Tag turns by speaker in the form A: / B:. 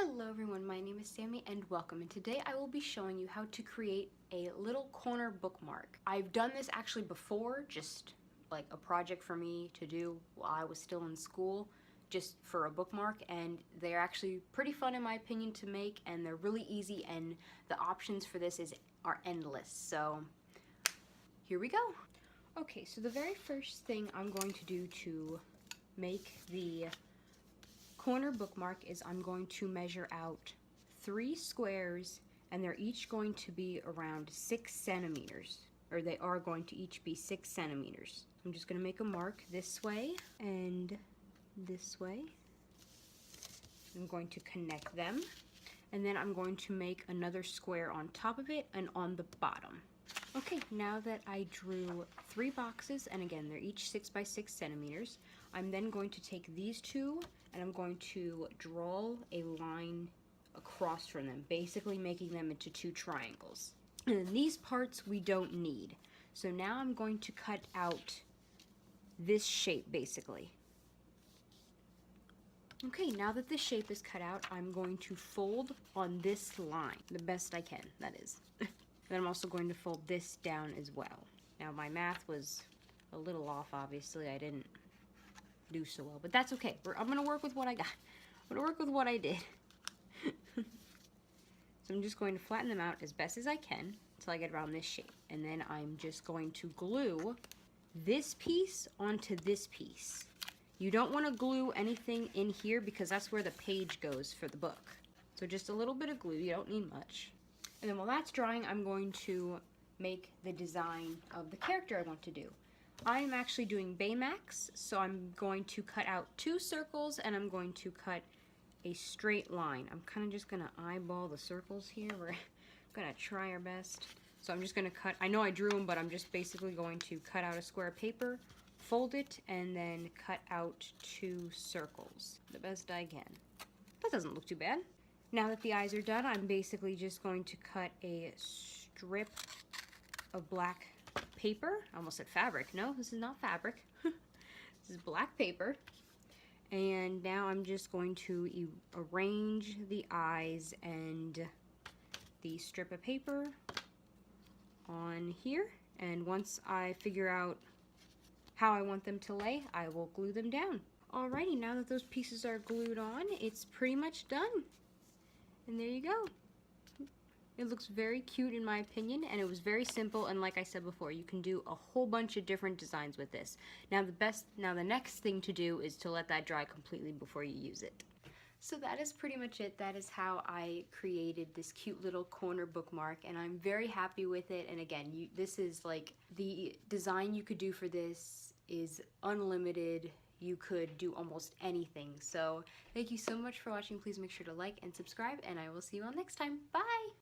A: Hello everyone, my name is Sammy and welcome, and today I will be showing you how to create a little corner bookmark. I've done this actually before, just like a project for me to do while I was still in school, just for a bookmark, and they're actually pretty fun in my opinion to make, and they're really easy, and the options for this are endless, so here we go. Okay, so the very first thing I'm going to do to make the corner bookmark is I'm going to measure out 3 squares, and they're each going to be around 6 centimeters, or they are going to each be 6 centimeters. I'm just going to make a mark this way and this way. I'm going to connect them, and then I'm going to make another square on top of it and on the bottom. Okay, now that I drew 3 boxes, and again they're each 6 by 6 centimeters, I'm then going to take these two and I'm going to draw a line across from them, basically making them into 2 triangles. And then these parts we don't need. So now I'm going to cut out this shape basically. Okay, now that this shape is cut out, I'm going to fold on this line, the best I can, that is. Then I'm also going to fold this down as well. Now my math was a little off, obviously. I didn't do so well, but that's okay. I'm gonna work with what I got. I'm gonna work with what I did. So I'm just going to flatten them out as best as I can until I get around this shape. And then I'm just going to glue this piece onto this piece. You don't want to glue anything in here because that's where the page goes for the book. So just a little bit of glue, you don't need much. And then while that's drying, I'm going to make the design of the character I want to do. I'm actually doing Baymax, so I'm going to cut out 2 circles and I'm going to cut a straight line. I'm kind of just going to eyeball the circles here. We're going to try our best. So I'm just going to cut, I know I drew them, but I'm just basically going to cut out a square of paper, fold it, and then cut out 2 circles the best I can. That doesn't look too bad. Now that the eyes are done, I'm basically just going to cut a strip of black paper. I almost said fabric. No, this is not fabric. This is black paper. And now I'm just going to arrange the eyes and the strip of paper on here. And once I figure out how I want them to lay, I will glue them down. Alrighty, now that those pieces are glued on, it's pretty much done. And there you go. It looks very cute in my opinion, and it was very simple, and like I said before, you can do a whole bunch of different designs with this. Now the next thing to do is to let that dry completely before you use it. So that is pretty much it. That is how I created this cute little corner bookmark, and I'm very happy with it. And again, this is like the design you could do for this is unlimited. You could do almost anything. So thank you so much for watching. Please make sure to like and subscribe, and I will see you all next time. Bye!